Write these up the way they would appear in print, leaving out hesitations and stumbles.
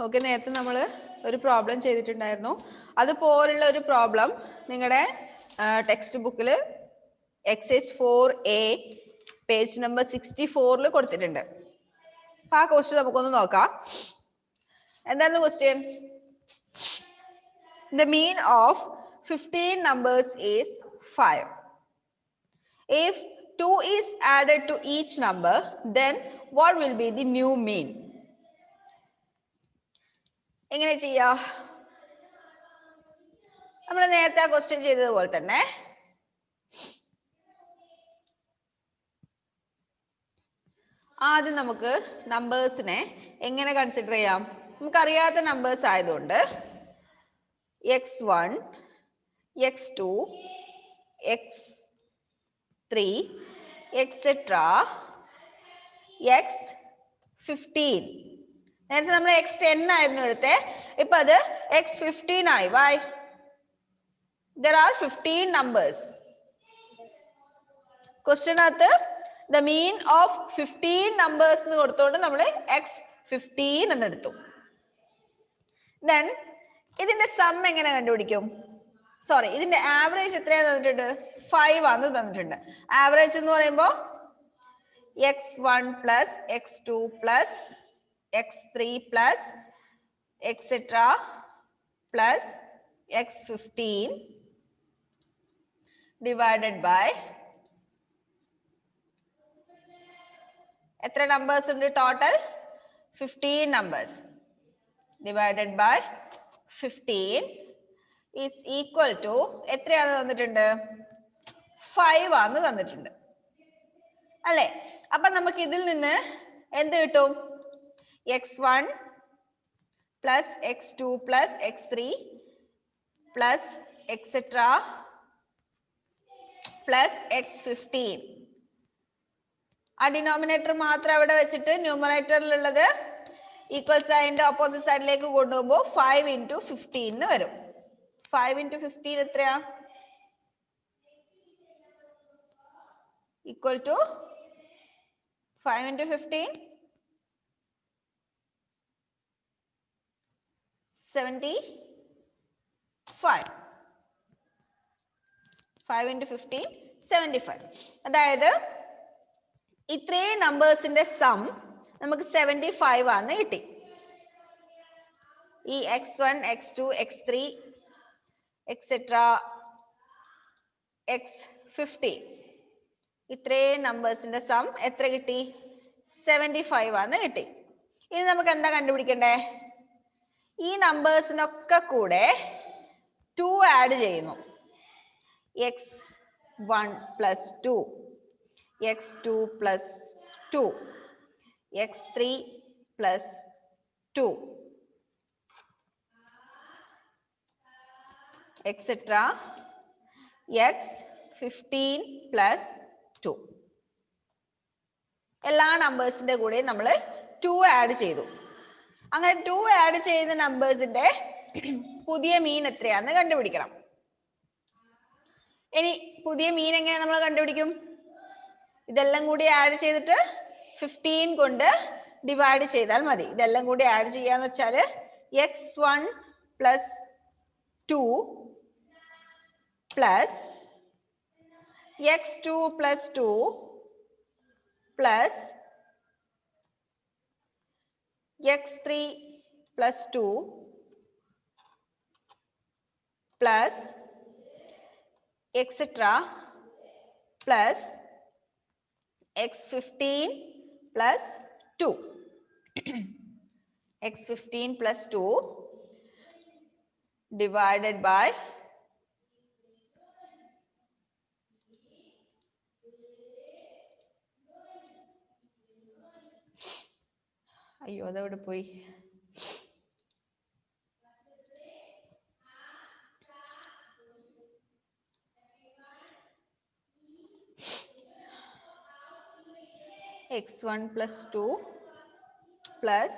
Okay, നേരത്തെ നമ്മൾ ഒരു പ്രോബ്ലം ചെയ്തിട്ടുണ്ടായിരുന്നു. അതുപോലുള്ള ഒരു പ്രോബ്ലം നിങ്ങളുടെ ടെക്സ്റ്റ് ബുക്കിൽ എക്സസൈസ് 4A പേജ് നമ്പർ 64 കൊടുത്തിട്ടുണ്ട്. അപ്പൊ ആ ക്വസ്റ്റ്യൻ നമുക്കൊന്ന് നോക്കാം. എന്താണ് question? The mean of 15 numbers is 5. If 2 is added to each number, then what will be the new mean? എങ്ങനെ ചെയ്യാ? നമ്മൾ നേരത്തെ ആ ക്വസ്റ്റ്യൻ ചെയ്തതുപോലെ തന്നെ ആദ്യം നമുക്ക് നമ്പേഴ്സിനെ എങ്ങനെ കൺസിഡർ ചെയ്യാം? നമുക്കറിയാത്ത നമ്പേഴ്സ് ആയതുകൊണ്ട് x1, x2, x3, etc. x15. നേരത്തെ നമ്മൾ x10 ആയിരുന്നു എടുത്തേ, ഇപ്പൊ അത് x15 ആയി. Why? There are 15 numbers. Question അകത്ത് the mean of 15 numbers എന്ന് കൊടുത്തോണ്ട് നമ്മൾ x15 എന്ന് എടുത്തു. Then ഇതിന്റെ സം എങ്ങനെ കണ്ടുപിടിക്കും? സോറി, ഇതിന്റെ ആവറേജ് എത്രയാണ് തന്നിട്ടുണ്ട്? 5 ആണ് തന്നിട്ടുണ്ട്. ആവറേജ് എന്ന് പറയുമ്പോൾ x1 plus x2 plus x3 plus etc. plus x15 divided by എത്ര നമ്പേഴ്സ് ഉണ്ട് total? 15 numbers divided by 15 is equal to എത്രയാണ് തന്നിട്ടുണ്ട്? 5 ആണ് തന്നിട്ടുണ്ട് അല്ലേ? അപ്പൊ നമുക്ക് ഇതിൽ നിന്ന് എന്ത് കിട്ടും? x1 plus x2 plus x3 plus etc. plus x15. ആ ഡിനോമിനേറ്റർ മാത്രം അവിടെ വെച്ചിട്ട് ന്യൂമറേറ്ററിലുള്ളത് ഈക്വൽ സൈനിന്റെ ഓപ്പോസിറ്റ് സൈഡിലേക്ക് കൊണ്ടുപോകുമ്പോൾ 5 into 15 വരും. 5 into 15 എത്രയാ? Equal to 5 into 15 75. 5 into 15 75. അതായത് ഇത്രയും നമ്പേഴ്സിന്റെ സം നമുക്ക് 75 ആണ് കിട്ടി. ഈ x1, x2, x3 etc. x15 ഇത്രയും നമ്പേഴ്സിന്റെ സം എത്ര കിട്ടി? 75 ആണ് കിട്ടി. ഇനി നമുക്ക് എന്താ കണ്ടുപിടിക്കണ്ടേ? ഈ നമ്പേഴ്സിനൊക്കെ കൂടെ 2 ആഡ് ചെയ്യുന്നു. x1 plus 2, x2 plus 2, x3 plus 2, etc. x15 plus 2. എല്ലാ നമ്പേഴ്സിന്റെ കൂടെ നമ്മൾ 2 ആഡ് ചെയ്തു. അങ്ങനെ 2 ആഡ് ചെയ്യുന്ന നമ്പേഴ്സിന്റെ പുതിയ മീൻ എത്രയാന്ന് കണ്ടുപിടിക്കണം. ഇനി പുതിയ മീൻ എങ്ങനെ നമ്മൾ കണ്ടുപിടിക്കും? ഇതെല്ലാം കൂടി ആഡ് ചെയ്തിട്ട് 15 കൊണ്ട് ഡിവൈഡ് ചെയ്താൽ മതി. ഇതെല്ലാം കൂടി ആഡ് ചെയ്യാന്ന് വെച്ചാൽ x1 plus 2 plus x2 plus 2 plus x3 plus 2 plus etc. plus x15 plus 2. x15 plus 2 divided by അയ്യോ അതെവിടെ പോയി? x1 plus 2 plus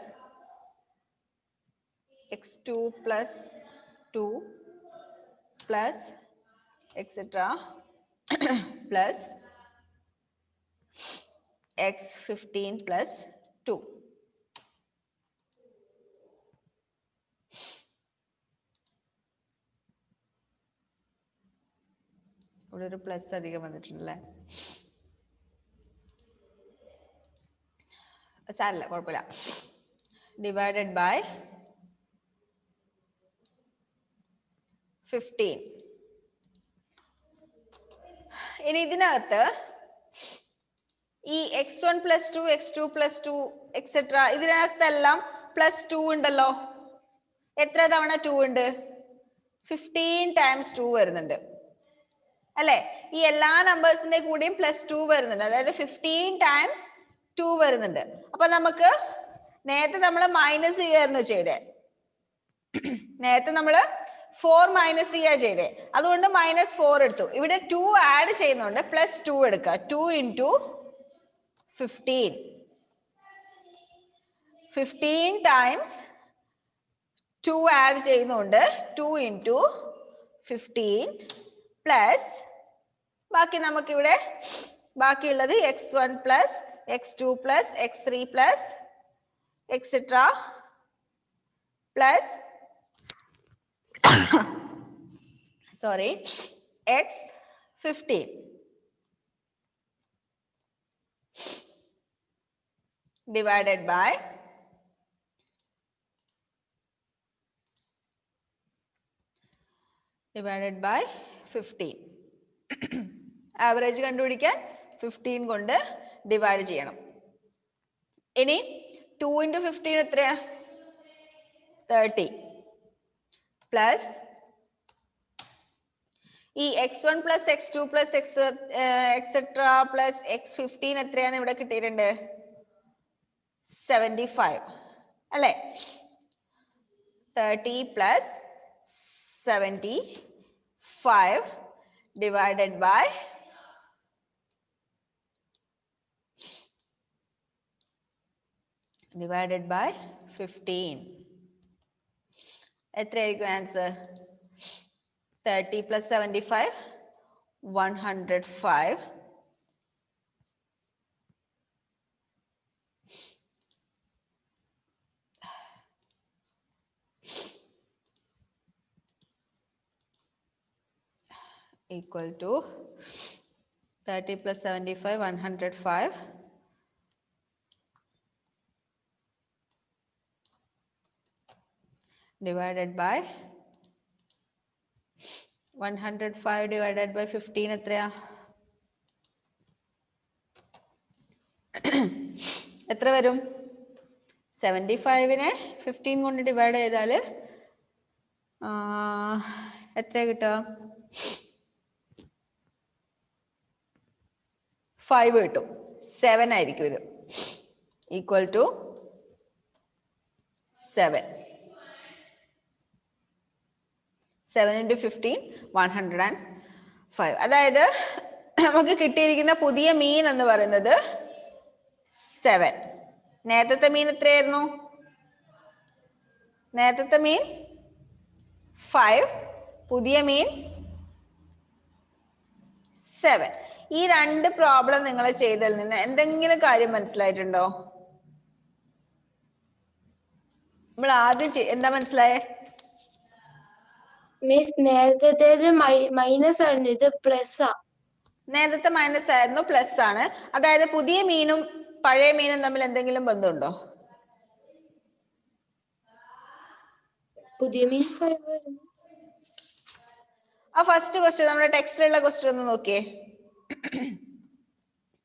x2 plus 2 plus etc. plus x15 plus 2. ഇവിടെ ഒരു പ്ലസ് അധികം വന്നിട്ടുണ്ടല്ലേ. സാരല്ല, കുഴപ്പമില്ല. Divided by 15. ഇനി ഇതിനകത്ത് ഈ x1 + 2 x2 + 2 എക്സെട്ര ഇതിനകത്തെല്ലാം +2 ഉണ്ടല്ലോ. എത്ര തവണ 2 ഉണ്ട്? 15 ടൈംസ് 2 വരുന്നുണ്ട് അല്ലെ? ഈ എല്ലാ നമ്പേഴ്സിന്റെ കൂടെയും +2 വരുന്നുണ്ട്. അതായത് 15 ടൈംസ് 2 വരുന്നുണ്ട്. അപ്പൊ നമുക്ക് നേരത്തെ നമ്മൾ മൈനസ് ചെയ്യായിരുന്നു ചെയ്തേ. നേരത്തെ നമ്മള് 4 മൈനസ് ചെയ്യാ ചെയ്തേ. അതുകൊണ്ട് -4 എടുത്തു. ഇവിടെ 2 ആഡ് ചെയ്യുന്നുണ്ട്, +2 എടുക്കുക. 2 × 15. 15 ടൈംസ് 2 ആഡ് ചെയ്യുന്നുണ്ട്, 2 × 15 പ്ലസ് ബാക്കി നമുക്കിവിടെ ബാക്കിയുള്ളത് x1 + x2 + x3 + etcetera plus sorry x15 divided by divided by 15. Average കണ്ടുപിടിക്കാൻ 15 കൊണ്ട് ഡിവൈഡ് ചെയ്യണം. ഇനി 2 × 15 എത്രയാ? 30 പ്ലസ് ഈ x1 + x2 + etcetera plus x15 എത്രയാന്ന് ഇവിടെ കിട്ടിയിട്ടുണ്ട്? 75 അല്ലേ? 30 + 75 divided by 15. എത്രയായിരിക്കും answer? 30 + 75 105 equal to 30 + 75 105 divided by 105 divided by 15 എത്രയാ? എത്ര വരും? 75നെ 15 കൊണ്ട് ഡിവൈഡ് ചെയ്താൽ എത്ര കിട്ടുക? 5 കിട്ടും. 7 ആയിരിക്കും ഇത്. Equal to 7. 7 × 15 105. അതായത് നമുക്ക് കിട്ടിയിരിക്കുന്ന പുതിയ മീൻ എന്ന് പറയുന്നത് 7. നേരത്തെ മീൻ എത്രയായിരുന്നു? നേരത്തെ മീൻ 5, പുതിയ മീൻ 7. ഈ രണ്ട് പ്രോബ്ലം നിങ്ങൾ ചെയ്തതിൽ നിന്ന് എന്തെങ്കിലും കാര്യം മനസ്സിലായിട്ടുണ്ടോ? നമ്മൾ ആദ്യം എന്താ മനസ്സിലായേ? മിസ് നേരത്തെ മൈനസ് ആണ്, ഇത് പ്ലസ് ആ. നേരത്തെ മൈനസ് ആയിരുന്നു, പ്ലസ് ആണ്. അതായത് പുതിയ മീനും പഴയ മീനും തമ്മിൽ എന്തെങ്കിലും ബന്ധമുണ്ടോ? പുതിയ മീൻ 5 വരുന്നു. ആ ഫസ്റ്റ് ക്വസ്റ്റ്യൻ നമ്മുടെ ടെക്സ്റ്റിലുള്ള ക്വസ്റ്റ്യൻ ഒന്ന് നോക്കിയേ.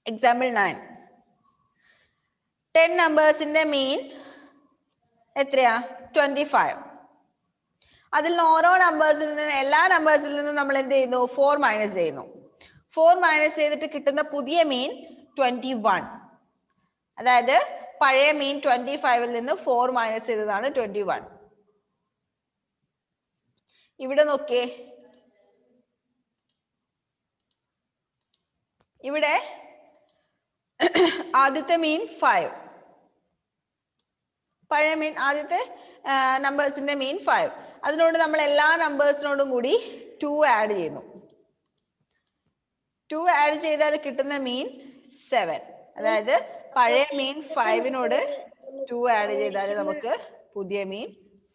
എക്സാമ്പിൾ 9. 10 നമ്പേഴ്സിന്റെ മീൻ എത്രയാ? 25. അതിൽ നിന്ന് ഓരോ നമ്പേഴ്സിൽ നിന്ന്, എല്ലാ നമ്പേഴ്സിൽ നിന്നും നമ്മൾ എന്ത് ചെയ്യുന്നു? 4 മൈനസ് ചെയ്യുന്നു. 4 മൈനസ് ചെയ്തിട്ട് കിട്ടുന്ന പുതിയ മീൻ 21. അതായത് പഴയ മീൻ 25ൽ നിന്ന് 4 മൈനസ് ചെയ്തതാണ് 21. ഇവിടെ നോക്കിയേ, ഇവിടെ ആദ്യത്തെ മീൻ 5, പഴയ മീൻ ആദ്യത്തെ നമ്പേഴ്സിന്റെ മീൻ 5. അതിനോട് നമ്മൾ എല്ലാ നമ്പേഴ്സിനോടും കൂടി 2 ആഡ് ചെയ്യുന്നു. 2 ആഡ് ചെയ്താൽ കിട്ടുന്ന മീൻ 7. അതായത് പഴയ മീൻ 5നോട് 2 ആഡ് ചെയ്താൽ നമുക്ക് പുതിയ മീൻ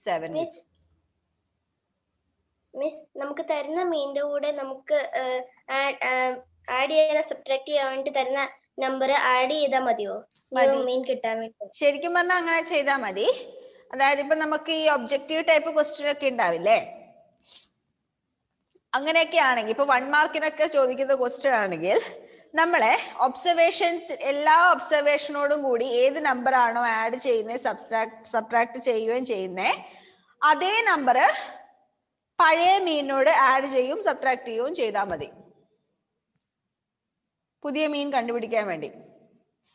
7 കിട്ടും. മിസ് നമുക്ക് തരുന്ന മീനിന്റെ കൂടെ നമുക്ക് ആഡ് ചെയ്യാൻ സബ്ട്രാക്ട് ചെയ്യാൻ വേണ്ടി തരുന്ന നമ്പർ ആഡ് ചെയ്താൽ മതിയോ മീൻ കിട്ടാൻ വേണ്ടി? ശരിക്കും പറഞ്ഞാൽ അങ്ങനെ ചെയ്താൽ മതി. അതായത് ഇപ്പൊ നമുക്ക് ഈ ഒബ്ജക്റ്റീവ് ടൈപ്പ് ക്വസ്റ്റ്യൻ ഒക്കെ ഉണ്ടാവില്ലേ, അങ്ങനെയൊക്കെ ആണെങ്കിൽ ഇപ്പൊ 1 മാർക്കിനൊക്കെ ചോദിക്കുന്ന ക്വസ്റ്റ്യൻ ആണെങ്കിൽ നമ്മളെ ഒബ്സർവേഷൻസ് എല്ലാ ഒബ്സർവേഷനോടും കൂടി ഏത് നമ്പർ ആണോ ആഡ് ചെയ്യുന്നത് സബ്ട്രാക്ട് ചെയ്യുകയും ചെയ്യുന്നത് അതേ നമ്പർ പഴയ മീനിനോട് ആഡ് ചെയ്യും സബ്ട്രാക്ട് ചെയ്യുകയും ചെയ്താൽ മതി പുതിയ മീൻ കണ്ടുപിടിക്കാൻ വേണ്ടി.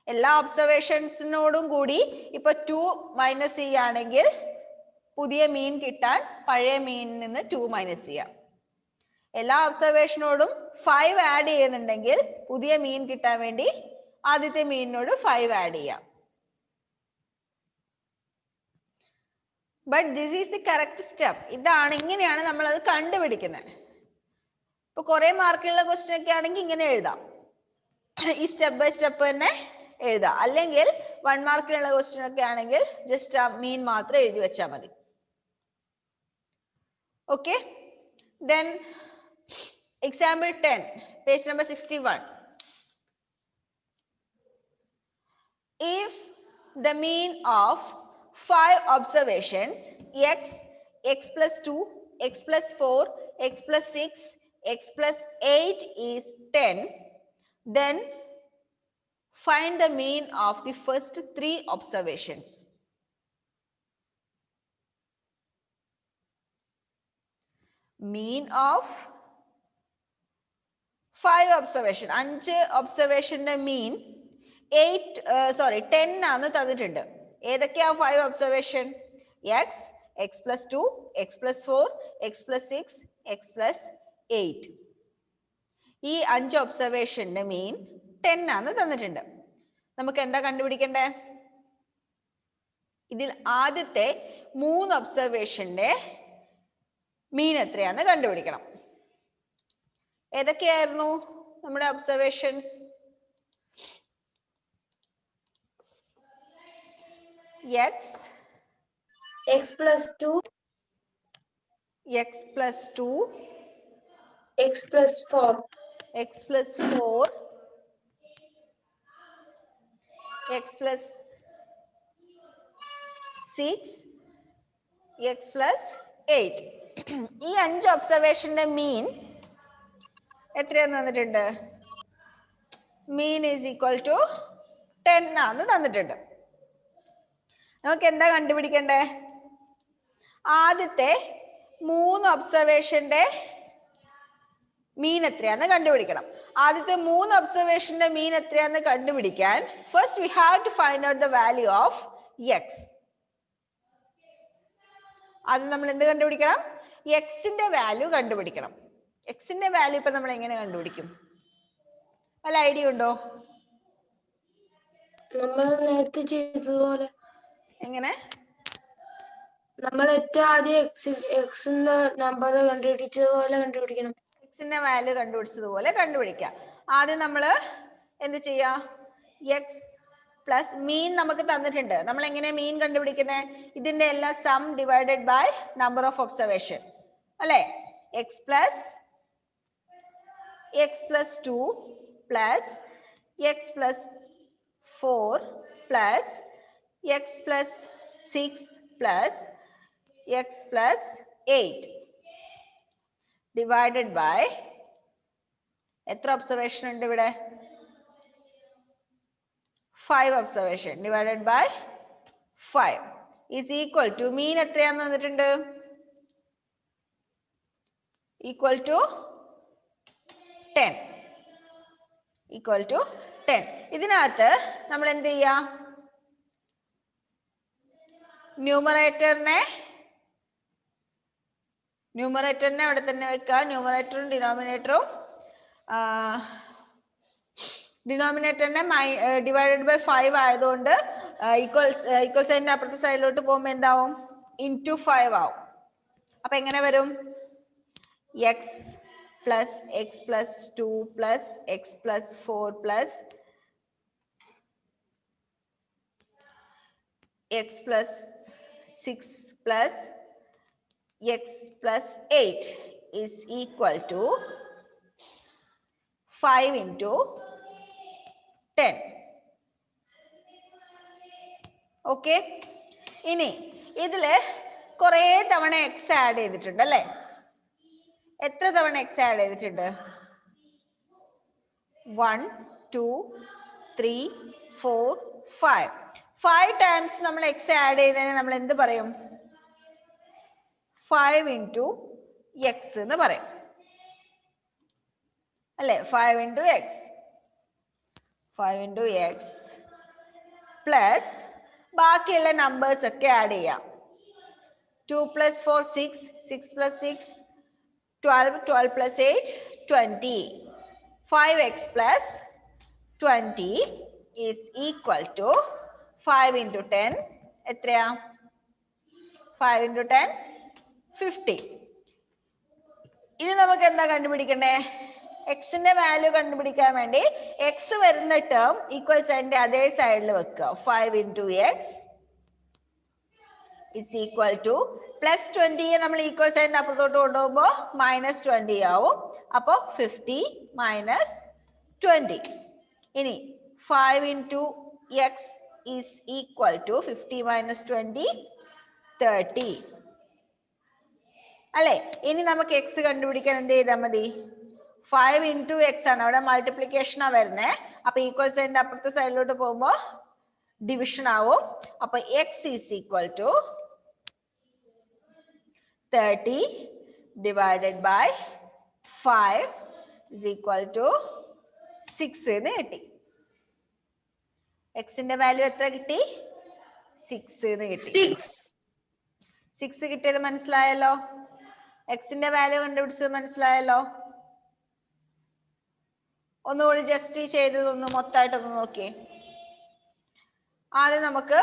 എല്ലാ ഒബ്സർവേഷൻസിനോടും കൂടി ഇപ്പൊ 2 മൈനസ് ചെയ്യുകയാണെങ്കിൽ പുതിയ മീൻ കിട്ടാൻ പഴയ മീനിൽ നിന്ന് 2 മൈനസ് ചെയ്യാം. എല്ലാ ഒബ്സർവേഷനോടും 5 ആഡ് ചെയ്യുന്നുണ്ടെങ്കിൽ പുതിയ മീൻ കിട്ടാൻ വേണ്ടി ആദ്യത്തെ മീനിനോട് 5 ആഡ് ചെയ്യാം. But this is the correct step. ഇങ്ങനെയാണ് നമ്മൾ അത് കണ്ടുപിടിക്കുന്നത്. ഇപ്പൊ കുറെ മാർക്കുള്ള ക്വസ്റ്റ്യൻ ഒക്കെ ആണെങ്കിൽ ഇങ്ങനെ എഴുതാം, ഈ സ്റ്റെപ്പ് ബൈ സ്റ്റെപ്പ് തന്നെ എഴുതാം. അല്ലെങ്കിൽ 1 മാർക്കിലുള്ള ക്വസ്റ്റ്യൻ ഒക്കെ ആണെങ്കിൽ ജസ്റ്റ് ആ മീൻ മാത്രം എഴുതി വെച്ചാൽ മതി. Okay, then example 10, page number 61. If the mean of 5 observations x, x plus 2, x plus 4, x plus 6, x plus 8 is 10, then find the mean of the first 3 observations. Mean of 5 observation, 5 ഒബ്സർവേഷന്റെ മീൻ 10 ആണ് തന്നിട്ടുണ്ട്. ഏതൊക്കെയാ 5 observation? x, x plus 2, x plus 4, x plus 6, x plus 8. ഈ 5 ഒബ്സർവേഷന്റെ മീൻ 10 ആണ് തന്നിട്ടുണ്ട്. നമുക്ക് എന്താ കണ്ടുപിടിക്കണ്ടേ? ഇതിൽ ആദ്യത്തെ 3 ഒബ്സർവേഷന്റെ മീൻ എത്രയാന്ന് കണ്ടുപിടിക്കണം. ഏതൊക്കെയായിരുന്നു നമ്മുടെ observations? x, x plus 2, x plus 2, x plus 4, x plus 4, x plus 6, x plus 8. ഈ 5 ഒബ്സർവേഷന്റെ മീൻ എത്രയാന്ന് തന്നിട്ടുണ്ട്? മീൻ ഈസ് ഈക്വൽ ടു 10 ആന്ന് തന്നിട്ടുണ്ട്. നമുക്ക് എന്താ കണ്ടുപിടിക്കണ്ടേ? ആദ്യത്തെ 3 ഒബ്സർവേഷന്റെ മീൻ എത്രയാന്ന് കണ്ടുപിടിക്കണം. ആദ്യത്തെ 3 ഒബ്സർവേഷന്റെ മീൻ എത്രയാന്ന് കണ്ടുപിടിക്കാൻ first we have to find out the value of X. ആദ്യം നമ്മൾ എന്ത് കണ്ടുപിടിക്കണം? എക്സിന്റെ വാല്യൂ കണ്ടുപിടിക്കണം. എക്സിന്റെ വാല്യൂ ഇപ്പൊ നമ്മൾ എങ്ങനെ കണ്ടുപിടിക്കും? വല്ല ഐഡിയ ഉണ്ടോ? നമ്മൾ നേരത്തെ ചെയ്തതുപോലെ. എങ്ങനെ? നമ്മൾ ഏറ്റവും ആദ്യം എക്സിന്റെ നമ്പർ കണ്ടുപിടിച്ചതുപോലെ കണ്ടുപിടിക്കണം. എക്സിന്റെ വാല്യൂ കണ്ടുപിടിച്ചതുപോലെ കണ്ടുപിടിക്കാം. ആദ്യം നമ്മൾ എന്ത് ചെയ്യാ? എക്സ് പ്ലസ് മീൻ നമുക്ക് തന്നിട്ടുണ്ട്. നമ്മൾ എങ്ങനെ മീൻ കണ്ടുപിടിക്കുന്നത്? ഇതിന്റെ എല്ലാം sum divided by number of observation അല്ലെ? X plus 2 plus X plus 4 plus X plus 6 plus X plus 8 divided by എത്ര ഒബ്സർവേഷൻ ഉണ്ട് ഇവിടെ? 5 observation divided by 5 is equal to mean എത്രയാന്ന് തന്നിട്ടുണ്ട്? Equal to 10. Equal to 10. ഇതിനകത്ത് നമ്മൾ എന്ത് ചെയ്യാം? ന്യൂമറേറ്ററിനെ അവിടെ തന്നെ വെക്കുക. ന്യൂമറേറ്ററും ഡിനോമിനേറ്ററിനെ ഡിവൈഡഡ് ബൈ 5 ആയതുകൊണ്ട് ഈക്വൽ സൈനിന്റെ അപ്പുറത്തെ സൈഡിലോട്ട് പോകുമ്പോൾ എന്താവും? ഇൻറ്റു 5 ആവും. അപ്പൊ എങ്ങനെ വരും? X plus X plus 2 plus X plus 4 plus X plus 6 plus x plus 8 is equal to 5 into 10. Okay, ഇനി ഇതില് കുറെ തവണ എക്സ് ആഡ് ചെയ്തിട്ടുണ്ട് അല്ലേ? എത്ര തവണ എക്സ് ആഡ് ചെയ്തിട്ടുണ്ട്? 1 2 3 4 5. 5 ടൈംസ് നമ്മൾ എക്സ് ആഡ് ചെയ്തതിനെ നമ്മൾ എന്ത് പറയും? 5 into എക്സ് എന്ന് പറയും അല്ലേ? 5 into X, 5 into X plus ബാക്കിയുള്ള നമ്പേഴ്സ് ഒക്കെ ആഡ് ചെയ്യാം. 2 plus 4 6, 6 plus 6 12, 12 plus 8 20. 5x plus 20 is equal to 5 into 10 എത്രയാ? 5 into 10 50. ഇനി നമുക്ക് എന്താ കണ്ടുപിടിക്കണ്ടേ? എക്സിന്റെ വാല്യൂ കണ്ടുപിടിക്കാൻ വേണ്ടി എക്സ് വരുന്ന ടേം ഈക്വൽ സൈഡിന്റെ അതേ സൈഡിൽ വെക്കുക. 5 into x is equal to plus 20 നമ്മൾ ഈക്വൽ സൈഡിന്റെ അപ്പുറത്തോട്ട് കൊണ്ടുപോകുമ്പോൾ minus 20 ആവും. അപ്പൊ 50 minus 20. ഇനി 5 into x is equal to 50 minus 20 30 അല്ലെ? ഇനി നമുക്ക് എക്സ് കണ്ടുപിടിക്കാൻ എന്ത് ചെയ്താൽ മതി? 5 into x ആണ്, അവിടെ മൾട്ടിപ്ലിക്കേഷൻ ആ വരുന്നേ. അപ്പൊ ഈക്വൽ സൈഡിന്റെ അപ്പുറത്തെ സൈഡിലോട്ട് പോകുമ്പോ ഡിവിഷൻ ആവും. അപ്പൊ x is equal to 30 divided by 5 is equal to 6 എന്ന് കിട്ടി. എക്സിന്റെ വാല്യൂ എത്ര കിട്ടി? 6 എന്ന് കിട്ടി. 6 കിട്ടിയത് മനസ്സിലായല്ലോ? എക്സിന്റെ വാല്യൂ കണ്ടുപിടിച്ചത് മനസ്സിലായല്ലോ? ഒന്നുകൂടി ജസ്റ്റ് ചെയ്തതൊന്ന് മൊത്തമായിട്ടൊന്ന് നോക്കിയേ. ആദ്യം നമുക്ക്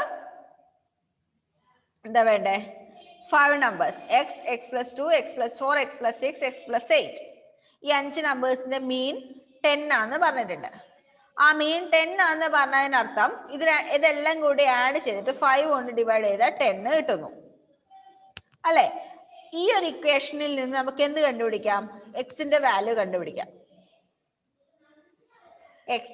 എന്താ വേണ്ടേ? 5 numbers x, x plus 2, x plus 4, x plus 6, x plus 8. ഈ 5 നമ്പേഴ്സിന്റെ മീൻ 10 ആണെന്ന് പറഞ്ഞിട്ടുണ്ട്. ആ മീൻ 10 ആണെന്ന് പറഞ്ഞതിനർത്ഥം ഇതെല്ലാം കൂടി ആഡ് ചെയ്തിട്ട് 5 കൊണ്ട് ഡിവൈഡ് ചെയ്താൽ 10 കിട്ടുന്നു അല്ലെ? ഈ ഒരു ഇക്വേഷനിൽ നിന്ന് നമുക്ക് എന്ത് കണ്ടുപിടിക്കാം? എക്സിന്റെ വാല്യൂ കണ്ടുപിടിക്കാം. x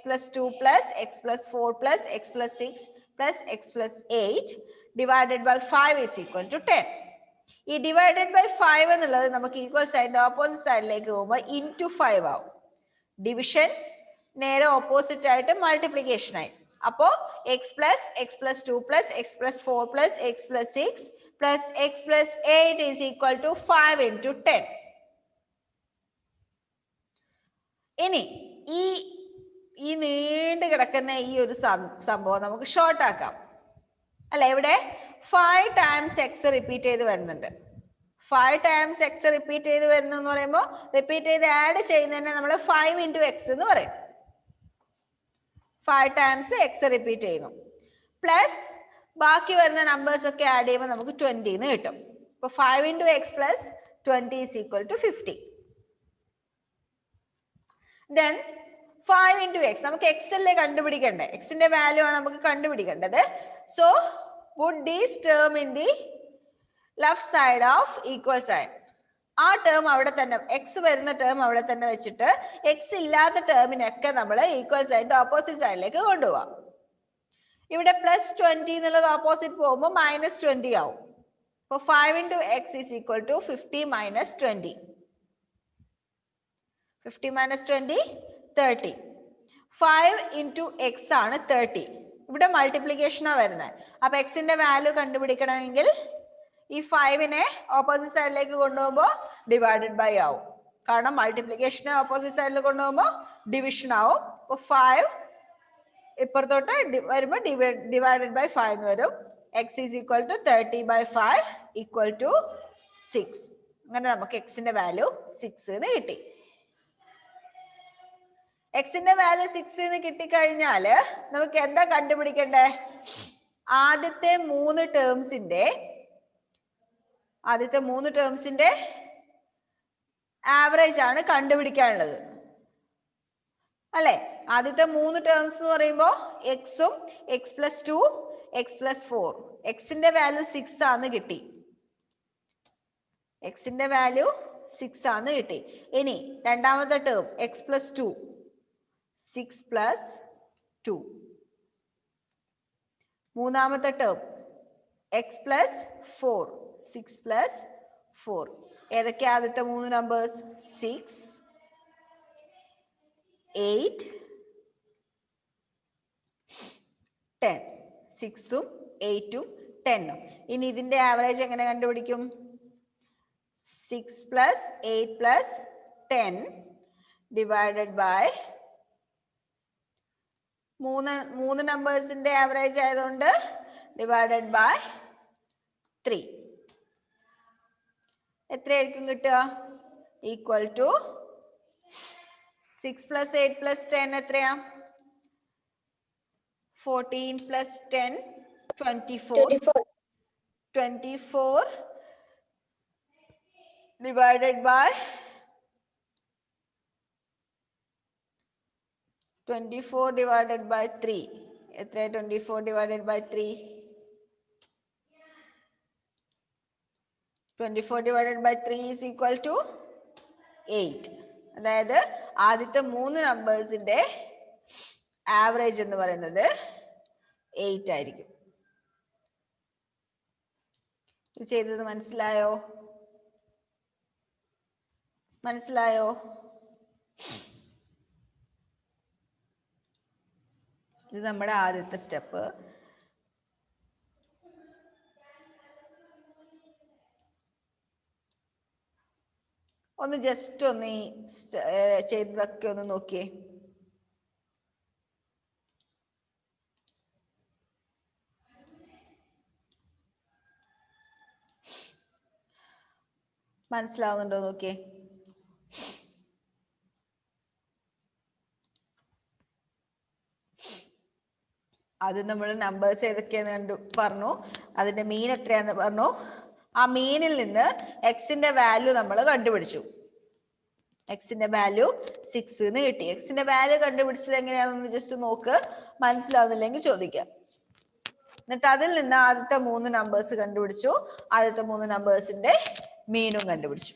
plus 2 plus x plus 4 plus x plus 6 plus x plus 8 divided by 5 is equal to 10. ഈ divided by 5 എന്നുള്ളത് നമുക്ക് ഈക്വൽ സൈഡിന്റെ ഓപ്പോസിറ്റ് സൈഡിലേക്ക് പോകുമ്പോൾ into 5 ആവും. ഡിവിഷൻ നേരെ ഓപ്പോസിറ്റ് ആയിട്ട് മൾട്ടിപ്ലിക്കേഷൻ ആയി. അപ്പോ x plus 2 plus x plus 4 plus x plus 6 plus x plus 8 is equal to 5 into 10. ഇനി ഈ നീണ്ടു കിടക്കുന്ന ഈ ഒരു സംഭവം നമുക്ക് ഷോർട്ട് ആക്കാം അല്ലെ? ഇവിടെ 5 ടൈംസ് എക്സ് റിപ്പീറ്റ് ചെയ്ത് വരുന്നുണ്ട്. 5 ടൈംസ് എക്സ് റിപ്പീറ്റ് ചെയ്ത് വരുന്നു എന്ന് പറയുമ്പോൾ റിപ്പീറ്റ് ചെയ്ത് ആഡ് ചെയ്യുന്നതിനെ നമ്മൾ 5 into എക്സ് എന്ന് പറയും. 5 ടൈംസ് എക്സ് റിപ്പീറ്റ് ചെയ്യുന്നു. പ്ലസ് ബാക്കി വരുന്ന നമ്പേഴ്സ് ഒക്കെ ആഡ് ചെയ്യുമ്പോൾ നമുക്ക് 20 എന്ന് കിട്ടും. അപ്പൊ 5 into X plus 20 is equal to 50. Then 5 into x നമുക്ക് x അല്ലേ കണ്ടുപിടിക്കണ്ടേ? എക്സിന്റെ വാല്യൂ ആണ് നമുക്ക് കണ്ടുപിടിക്കേണ്ടത്. So put this term in the left side of equal sign. ആ ടേം അവിടെ തന്നെ, എക്സ് വരുന്ന ടേം അവിടെ തന്നെ വെച്ചിട്ട് എക്സ് ഇല്ലാത്ത ടേമിനൊക്കെ നമ്മൾ ഈക്വൽ സൈഡിന്റെ ഓപ്പോസിറ്റ് സൈഡിലേക്ക് കൊണ്ടുപോവാം. ഇവിടെ പ്ലസ് 20 എന്നുള്ളത് ഓപ്പോസിറ്റ് പോകുമ്പോൾ -20 ആവും. അപ്പൊ 5 into x is equal to 50 minus 20. 50 minus 20 30. 5 into x ആണ് 30. ഇവിടെ മൾട്ടിപ്ലിക്കേഷനാണ് വരുന്നത്. അപ്പൊ എക്സിന്റെ വാല്യൂ കണ്ടുപിടിക്കണമെങ്കിൽ ഈ 5നെ ഓപ്പോസിറ്റ് സൈഡിലേക്ക് കൊണ്ടുപോകുമ്പോൾ ഡിവൈഡഡ് ബൈ ആവും. കാരണം മൾട്ടിപ്ലിക്കേഷനെ ഓപ്പോസിറ്റ് സൈഡിൽ കൊണ്ടുപോകുമ്പോൾ ഡിവിഷൻ ആവും. അപ്പൊ 5 ഇപ്പുറത്തോട്ട് വരുമ്പോൾ ഡിവൈഡഡ് ബൈ 5 എന്ന് വരും. x is equal to 30 by 5 equal to 6. അങ്ങനെ നമുക്ക് എക്സിന്റെ വാല്യൂ 6 എന്ന് കിട്ടി. എക്സിന്റെ വാല്യൂ 6 എന്ന് കിട്ടിക്കഴിഞ്ഞാല് നമുക്ക് എന്താ കണ്ടുപിടിക്കണ്ടേ? ആദ്യത്തെ മൂന്ന് ടേംസിന്റെ ആവറേജ് ആണ് കണ്ടുപിടിക്കാനുള്ളത് അല്ലെ? ആദ്യത്തെ മൂന്ന് ടേംസ് എന്ന് പറയുമ്പോൾ എക്സും x plus 2 x plus 4. എക്സിന്റെ വാല്യൂ 6 ആണെന്ന് കിട്ടി. എക്സിന്റെ വാല്യൂ 6 ആണെന്ന് കിട്ടി. ഇനി രണ്ടാമത്തെ ടേം എക്സ് പ്ലസ് 2, 6 പ്ലസ് 2. മൂന്നാമത്തെ ടേം എക്സ് പ്ലസ് 4, 6 പ്ലസ് 4. ഏതൊക്കെയാ ആദ്യത്തെ 3 നമ്പേഴ്സ്? 6, 8, 10. 6ഉം 8ഉം 10ഉം. ഇനി ഇതിന്റെ ആവറേജ് എങ്ങനെ കണ്ടുപിടിക്കും? 6 പ്ലസ് 8 പ്ലസ് 10 ഡിവൈഡഡ് ബൈ മൂന്ന് നമ്പേഴ്സിന്റെ ആവറേജ് ആയതുകൊണ്ട് ഡിവൈഡഡ് ബൈ 3. എത്രയായിരിക്കും കിട്ടുക? ഈക്വൽ ടു 6 പ്ലസ് 8 പ്ലസ് 10 എത്രയാ? 14 plus 10 24. 24 divided by 24 divided by 3. എത്ര? 24 divided by 3. 24 divided by 3 is equal to 8. അതായത് ആദ്യത്തെ 3 നമ്പേഴ്സിന്റെ ആവറേജ് എന്ന് പറയുന്നത് 8 ആയിരിക്കും. ഇത് ചെയ്തത് മനസ്സിലായോ? മനസ്സിലായോ? ഇത് നമ്മുടെ ആദ്യത്തെ സ്റ്റെപ്പ്. ഒന്ന് ജസ്റ്റ് ഒന്ന് ഈ ചെയ്തതൊക്കെ ഒന്ന് നോക്കിയേ. മനസ്സിലാവുന്നുണ്ടോ നോക്കിയേ. അത് നമ്മൾ നമ്പേഴ്സ് ഏതൊക്കെയാന്ന് പറഞ്ഞു, അതിന്റെ മീൻ എത്രയാന്ന് പറഞ്ഞു. ആ മീനിൽ നിന്ന് എക്സിന്റെ വാല്യൂ നമ്മൾ കണ്ടുപിടിച്ചു. എക്സിന്റെ വാല്യൂ 6 എന്ന് കിട്ടി. എക്സിന്റെ വാല്യൂ കണ്ടുപിടിച്ചത് എങ്ങനെയാണെന്ന് ജസ്റ്റ് നോക്ക്. മനസ്സിലാവുന്നില്ലെങ്കിൽ ചോദിക്കാം. എന്നിട്ട് അതിൽ നിന്ന് ആദ്യത്തെ 3 നമ്പേഴ്സ് കണ്ടുപിടിച്ചു. ആദ്യത്തെ 3 നമ്പേഴ്സിന്റെ മീനും കണ്ടുപിടിച്ചു.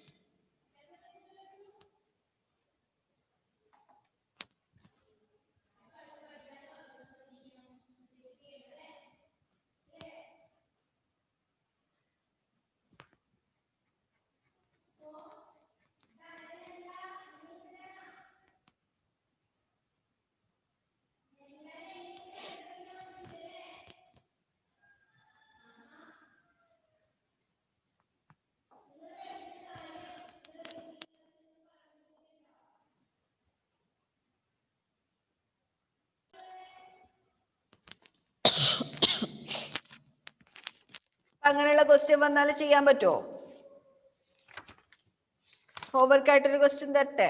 അങ്ങനെയുള്ള ക്വസ്റ്റ്യൻ വന്നാൽ ചെയ്യാൻ പറ്റുമോ? ഹോംവർക്ക് ആയിട്ടൊരു ക്വസ്റ്റ്യൻ തരട്ടെ?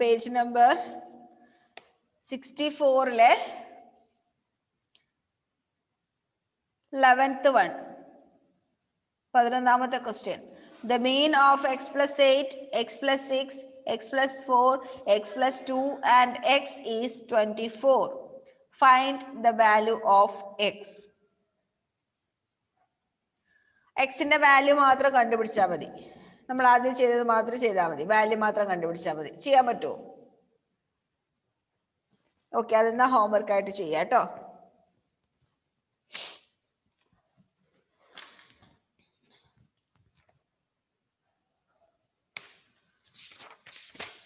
പേജ് നമ്പർ 64 11th one, 11ാമത്തെ question. The mean of x plus 8, x plus 6, x plus 4, x plus 2 and x is 24. Find the value of x. എക്സിന്റെ വാല്യൂ മാത്രം കണ്ടുപിടിച്ചാൽ മതി. നമ്മൾ ആദ്യം ചെയ്തത് മാത്രം ചെയ്താൽ മതി. വാല്യൂ മാത്രം കണ്ടുപിടിച്ചാൽ മതി. ചെയ്യാൻ പറ്റുമോ? ഓക്കെ, അതെന്നാ ഹോംവർക്ക് ആയിട്ട് ചെയ്യാം കേട്ടോ.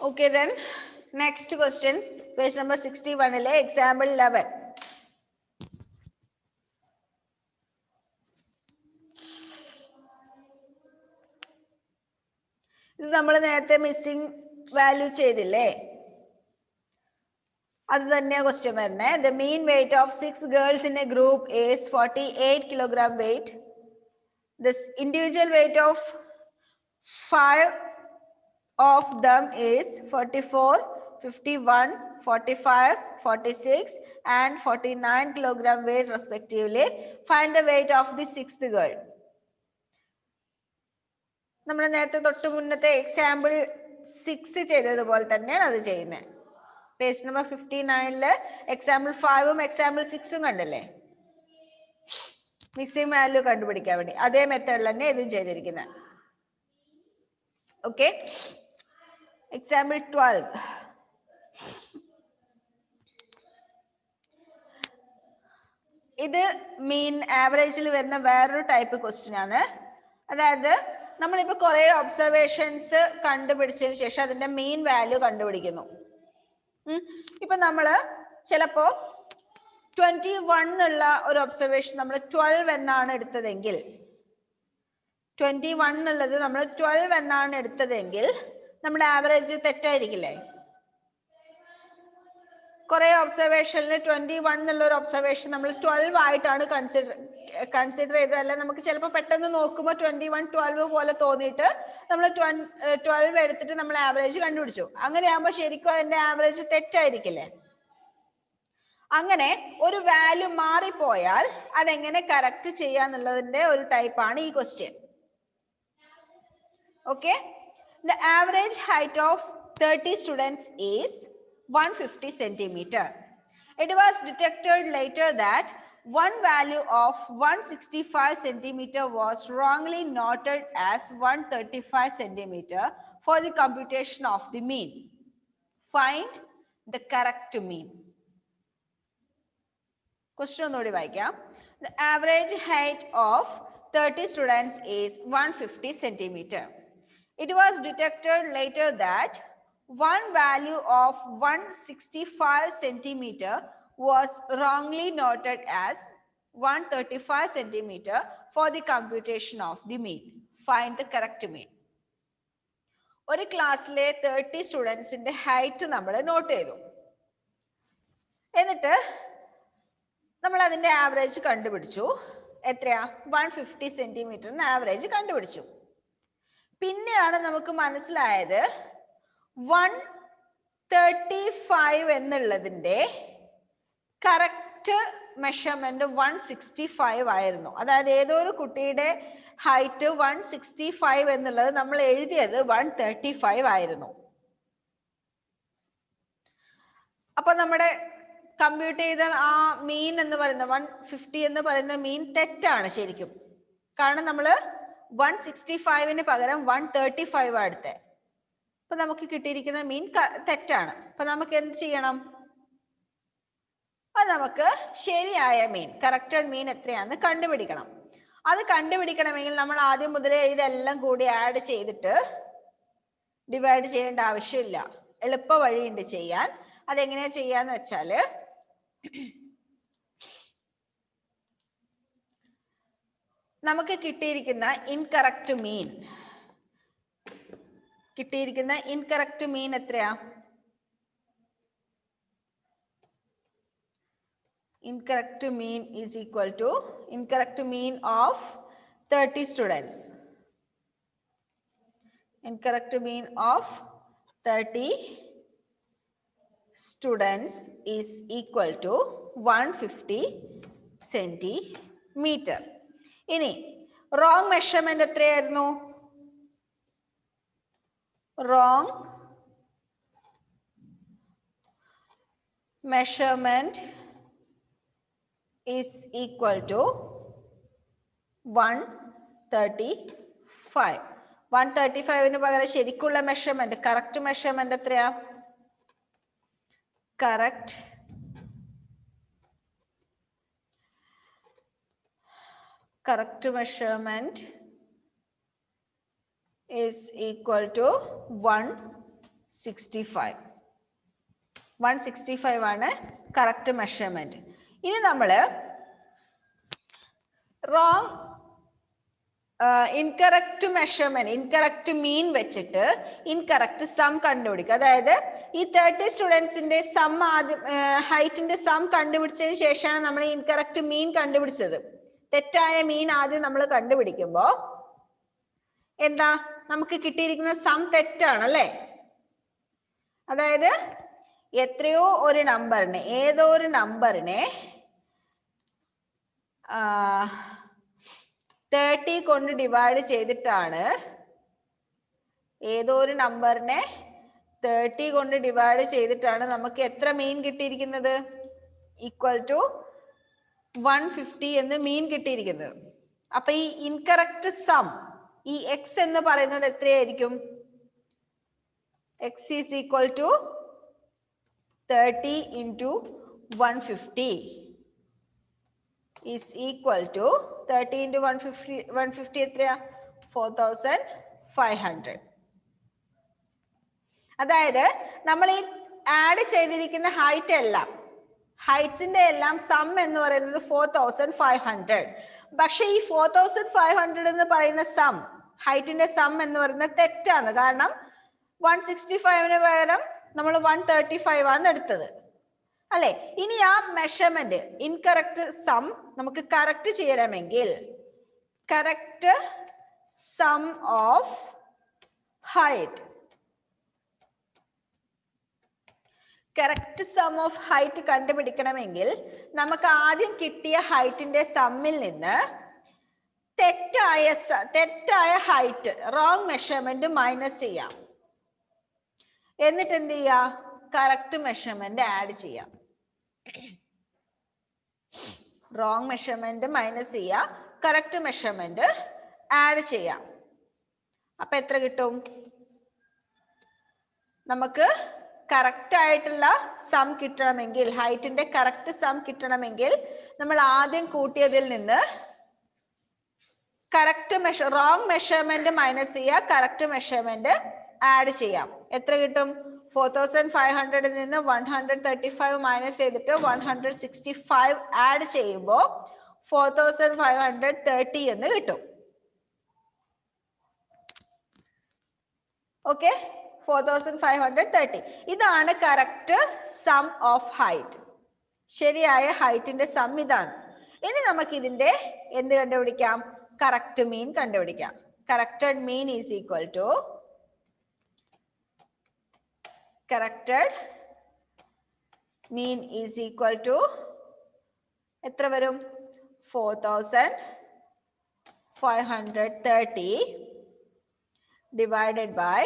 Okay, then next question, page number 61 example 11. ഇത് നമ്മൾ നേരത്തെ മിസ്സിംഗ് വാല്യൂ ചെയ്തില്ലേ, അത് തന്നെയാ ക്വസ്റ്റ്യൻ വരുന്നേ. The mean weight of 6 girls in a group is 48 kilogram weight. The individual weight of 5 of them is 44, 51, 45, 46 and 49 kilogram weight respectively. Find the weight of the 6th girl. നമ്മൾ നേരത്തെ തൊട്ട് മുന്നത്തെ example 6 ചെയ്തതുപോലെ തന്നെയാണ് അത് ചെയ്യുന്നത്. Page number 59 example 5ഉം example 6ഉം കണ്ടല്ലേ. Mixing value കണ്ടുപിടിക്കാൻ വേണ്ടി. അതേ മെത്തേഡിൽ തന്നെ ഇതും ചെയ്തിരിക്കുന്നത്. Okay, example 12. ഇത് മീൻ ആവറേജിൽ വരുന്ന വേറൊരു ടൈപ്പ് ക്വസ്റ്റ്യൻ ആണ്. അതായത് നമ്മളിപ്പോ കുറെ ഒബ്സർവേഷൻസ് കണ്ടുപിടിച്ചതിന് ശേഷം അതിന്റെ മീൻ വാല്യൂ കണ്ടുപിടിക്കുന്നു. ഇപ്പൊ നമ്മള് ചിലപ്പോ 21 എന്നുള്ള ഒരു ഒബ്സർവേഷൻ നമ്മൾ 12 എന്നാണ് എടുത്തതെങ്കിൽ, 21 എന്നുള്ളത് നമ്മൾ 12 എന്നാണ് എടുത്തതെങ്കിൽ നമ്മുടെ ആവറേജ് തെറ്റായിരിക്കില്ലേ? കുറെ ഒബ്സർവേഷനിൽ 21 എന്നുള്ള ഒരു ഒബ്സർവേഷൻ നമ്മൾ 12 ആയിട്ടാണ് കൺസിഡർ ചെയ്തതല്ല. നമുക്ക് ചിലപ്പോൾ പെട്ടെന്ന് നോക്കുമ്പോൾ 21 12 പോലെ തോന്നിയിട്ട് നമ്മൾ 12 എടുത്തിട്ട് നമ്മൾ ആവറേജ് കണ്ടുപിടിച്ചു. അങ്ങനെയാകുമ്പോൾ ശരിക്കും അതിന്റെ ആവറേജ് തെറ്റായിരിക്കില്ലേ? അങ്ങനെ ഒരു വാല്യൂ മാറിപ്പോയാൽ അതെങ്ങനെ കറക്റ്റ് ചെയ്യാന്നുള്ളതിന്റെ ഒരു ടൈപ്പാണ് ഈ question. Okay, the average height of 30 students is 150 centimeter. It was detected later that one value of 165 centimeter was wrongly noted as 135 centimeter for the computation of the mean. Find the correct mean. Question onodi vaikam. The average height of 30 students is 150 centimeter. It was detected later that one value of 165 centimeter was wrongly noted as 135 centimeter for the computation of the mean. Find the correct mean. ഒരു ക്ലാസ്സിലെ 30 സ്റ്റുഡൻസിന്റെ height നമ്മൾ not ചെയ്തു. എന്നിട്ട് നമ്മൾ അതിന്റെ average കണ്ടുപിടിച്ചു. എത്രയാ? 150 സെന്റിമീറ്ററിന് average കണ്ടുപിടിച്ചു. പിന്നെയാണ് നമുക്ക് മനസ്സിലായത് 135 എന്നുള്ളതിന്റെ കറക്റ്റ് മെഷർമെന്റ് 165 ആയിരുന്നു. അതായത് ഏതോ ഒരു കുട്ടിയുടെ ഹൈറ്റ് 165 എന്നുള്ളത് നമ്മൾ എഴുതിയത് 135 ആയിരുന്നു. അപ്പൊ നമ്മുടെ കമ്പ്യൂട്ട് ചെയ്ത ആ മീൻ എന്ന് പറയുന്ന 150 എന്ന് പറയുന്ന മീൻ തെറ്റാണ് ശരിക്കും. കാരണം നമ്മള് 165ന് പകരം 135 ആണ് എടുത്തത്. അപ്പൊ നമുക്ക് കിട്ടിയിരിക്കുന്ന മീൻ തെറ്റാണ്. അപ്പൊ നമുക്ക് എന്ത് ചെയ്യണം? അത് നമുക്ക് ശരിയായ മീൻ, കറക്റ്റഡ് മീൻ എത്രയാണെന്ന് കണ്ടുപിടിക്കണം. അത് കണ്ടുപിടിക്കണമെങ്കിൽ നമ്മൾ ആദ്യം മുതലേ ഇതെല്ലാം കൂടി ആഡ് ചെയ്തിട്ട് ഡിവൈഡ് ചെയ്യേണ്ട ആവശ്യമില്ല. എളുപ്പ വഴിയുണ്ട് ചെയ്യാൻ. അതെങ്ങനെയാ ചെയ്യാന്ന് വെച്ചാല്, നമുക്ക് കിട്ടിയിരിക്കുന്ന ഇൻകറക്റ്റ് മീൻ എത്രയാ? incorrect mean is equal to incorrect mean of 30 students. Incorrect mean of 30 students is equal to 150 centimeter. ഇനി wrong measurement എത്രയായിരുന്നു? Wrong measurement is equal to 135. 135ന് പകരം ശരിക്കുള്ള മെഷർമെന്റ്, കറക്റ്റ് മെഷർമെന്റ് എത്രയാ? correct measurement is equal to 165. 165 ആണ് correct measurement. ഇനി നമ്മള് wrong incorrect measurement, incorrect മീൻ വെച്ചിട്ട് incorrect some കണ്ടുപിടിക്കുക. അതായത് ഈ 30 സ്റ്റുഡൻസിന്റെ സം ആദ്യം ഹൈറ്റിന്റെ സം കണ്ടുപിടിച്ചതിന് ശേഷമാണ് നമ്മൾ ഇൻകറക്റ്റ് മീൻ കണ്ടുപിടിച്ചത്. തെറ്റായ മീൻ ആദ്യം നമ്മൾ കണ്ടുപിടിക്കുമ്പോ എന്താ നമുക്ക് കിട്ടിയിരിക്കുന്ന സം തെറ്റാണ് അല്ലേ? അതായത് എത്രയോ ഒരു നമ്പറിനെ, ഏതോ ഒരു നമ്പറിനെ 30 കൊണ്ട് ഡിവൈഡ് ചെയ്തിട്ടാണ്, ഏതോ ഒരു നമ്പറിനെ 30 കൊണ്ട് ഡിവൈഡ് ചെയ്തിട്ടാണ് നമുക്ക് എത്ര മീൻ കിട്ടിയിരിക്കുന്നത്? ഈക്വൽ ടു 150 എന്ന് മീൻ കിട്ടിയിരിക്കുന്നത്. അപ്പൊ ഈ ഇൻകറക്റ്റ് സം ഈ x എന്ന് പറയുന്നത് എത്രയായിരിക്കും? x is equal to 30 into 150 is equal to 30 into 150 എത്രയാ? 4500. അതായത് നമ്മൾ ഈ ആഡ് ചെയ്തിരിക്കുന്ന ഹൈറ്റ് എല്ലാം ഹൈറ്റ്സിന്റെ എല്ലാം സം എന്ന് പറയുന്നത് 4500. പക്ഷെ ഈ 4500 എന്ന് പറയുന്ന സം ഹൈറ്റിന്റെ സം എന്ന് പറയുന്നത് തെറ്റാണ്. കാരണം 165ന് പകരം നമ്മൾ 135 ആണ് എടുത്തത് അല്ലെ? ഇനി ആ മെഷർമെന്റ് ഇൻകറക്റ്റ് സം നമുക്ക് കറക്റ്റ് ചെയ്യണമെങ്കിൽ correct sum of height correct sum of height കണ്ടുപിടിക്കണമെങ്കിൽ നമുക്ക് ആദ്യം കിട്ടിയ ഹൈറ്റിന്റെ സമ്മിൽ നിന്ന് തെറ്റായ ഹൈറ്റ് റോങ് മെഷർമെന്റ് മൈനസ് ചെയ്യാം. എന്നിട്ട് എന്ത് ചെയ്യാം? കറക്റ്റ് മെഷർമെന്റ് ആഡ് ചെയ്യാം. റോങ് മെഷർമെന്റ് മൈനസ് ചെയ്യാം, കറക്റ്റ് മെഷർമെന്റ് ആഡ് ചെയ്യാം. അപ്പൊ എത്ര കിട്ടും? നമുക്ക് കറക്റ്റ് ആയിട്ടുള്ള സം കിട്ടണമെങ്കിൽ ഹൈറ്റിന്റെ കറക്റ്റ് സം കിട്ടണമെങ്കിൽ നമ്മൾ ആദ്യം കൂട്ടിയതിൽ നിന്ന് കറക്റ്റ് റോങ് മെഷർമെന്റ് മൈനസ് ചെയ്യുക, കറക്റ്റ് മെഷർമെന്റ് ആഡ് ചെയ്യാം. എത്ര കിട്ടും? 4500 നിന്ന് 135 മൈനസ് ചെയ്തിട്ട് 165 ആഡ് ചെയ്യുമ്പോൾ 4530 എന്ന് കിട്ടും. ഓക്കെ, 4530. ഇതാണ് കറക്റ്റ് സം ഓഫ് ഹൈറ്റ്. ശരിയായ ഹൈറ്റിന്റെ സം ഇതാണ്. ഇനി നമുക്ക് ഇതിന്റെ എന്ത് കണ്ടുപിടിക്കാം? കറക്റ്റ് മീൻ കണ്ടുപിടിക്കാം. Corrected mean is equal to എത്ര വരും? 4530 divided by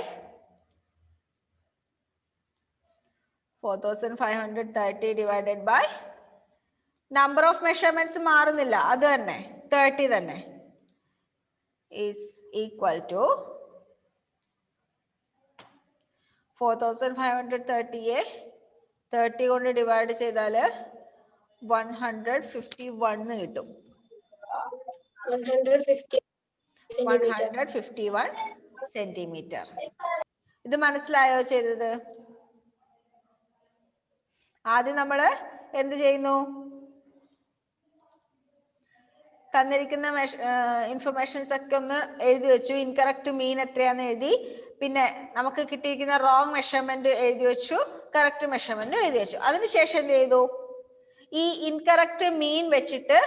4530 divided by number of measurements മാറുന്നില്ല, അത് തന്നെ 30 തന്നെ, is equal to 4530യെ 30 കൊണ്ട് ഡിവൈഡ് ചെയ്താൽ 151 കിട്ടും. 151 സെന്റിമീറ്റർ. ഇത് മനസ്സിലായോ ചെയ്തത്? ആദ്യം നമ്മൾ എന്ത് ചെയ്യുന്നു? തന്നിരിക്കുന്ന ഇൻഫർമേഷൻസ് ഒക്കെ ഒന്ന് എഴുതി വെച്ചു. ഇൻകറക്റ്റ് മീൻ എത്രയാന്ന് എഴുതി, പിന്നെ നമുക്ക് കിട്ടിയിരിക്കുന്ന റോങ് മെഷർമെന്റ് എഴുതി വെച്ചു, കറക്റ്റ് മെഷർമെന്റ് എഴുതി വെച്ചു. അതിനുശേഷം എന്ത് ചെയ്തു? ഈ ഇൻകറക്റ്റ് മീൻ വെച്ചിട്ട്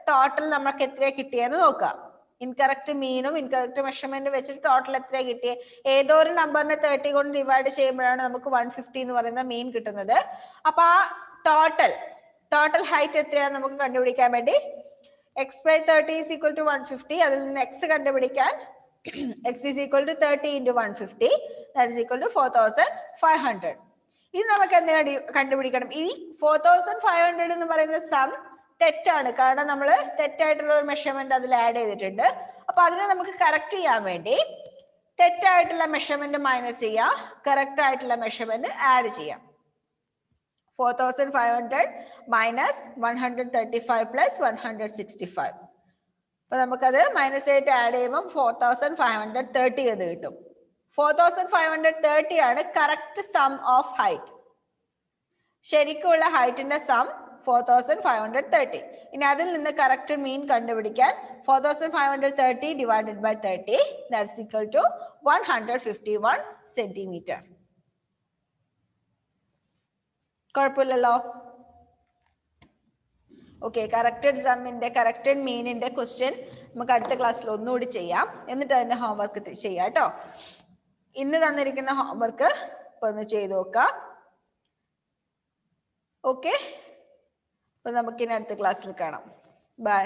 ടോട്ടൽ നമുക്ക് എത്ര കിട്ടിയെന്ന് നോക്കാം. ഇൻകറക്റ്റ് മീനും ഇൻകറക്റ്റ് മെഷർമെന്റ് വെച്ചിട്ട് ടോട്ടൽ എത്ര കിട്ടിയേ? ഏതോ ഒരു നമ്പറിനെ 30 കൊണ്ട് ഡിവൈഡ് ചെയ്യുമ്പോഴാണ് നമുക്ക് 150 എന്ന് പറയുന്ന മീൻ കിട്ടുന്നത്. അപ്പൊ ആ ടോട്ടൽ ഹൈറ്റ് എത്രയാണെന്ന് നമുക്ക് കണ്ടുപിടിക്കാൻ വേണ്ടി x by 30 is equal to 150. അതിൽ നിന്ന് x കണ്ടുപിടിക്കാൻ x is equal to 30 into 150, that is equal to 4500. ഇത് നമുക്ക് എന്ത് കണ്ടുപിടിക്കണം? ഈ 4500 എന്ന് പറയുന്ന സം തെറ്റാണ്, കാരണം നമ്മൾ തെറ്റായിട്ടുള്ള ഒരു മെഷർമെന്റ് അതിൽ ആഡ് ചെയ്തിട്ടുണ്ട്. അപ്പൊ അതിനെ നമുക്ക് കറക്റ്റ് ചെയ്യാൻ വേണ്ടി തെറ്റായിട്ടുള്ള മെഷർമെന്റ് മൈനസ് ചെയ്യാം, കറക്റ്റ് ആയിട്ടുള്ള മെഷർമെന്റ് ആഡ് ചെയ്യാം. 4500 minus 135 plus 165. അപ്പൊ നമുക്കത് മൈനസ് ആയിട്ട് ആഡ് ചെയ്യുമ്പോൾ 4530 എന്ന് കിട്ടും. 4530 ആണ് കറക്റ്റ് സം ഓഫ് ഹൈറ്റ്. ശരിക്കുള്ള ഹൈറ്റിന്റെ സം 4530. ഇനി അതിൽ നിന്ന് കറക്റ്റ് മീൻ കണ്ടുപിടിക്കാൻ 4530 divided by 30, that's equal to 151 centimeter. കുഴപ്പമില്ലല്ലോ? ഓക്കെ, കറക്റ്റഡ് സമ്മിന്റെ കറക്റ്റഡ് മീനിന്റെ ക്വസ്റ്റ്യൻ നമുക്ക് അടുത്ത ക്ലാസ്സിൽ ഒന്നുകൂടി ചെയ്യാം. എന്നിട്ട് അതിന്റെ ഹോംവർക്ക് ചെയ്യാം കേട്ടോ. ഇന്ന് തന്നിരിക്കുന്ന ഹോംവർക്ക് ഇപ്പൊ ഒന്ന് ചെയ്ത് നോക്കാം. ഓക്കെ, അപ്പൊ നമുക്കിനി അടുത്ത ക്ലാസ്സിൽ കാണാം. ബൈ.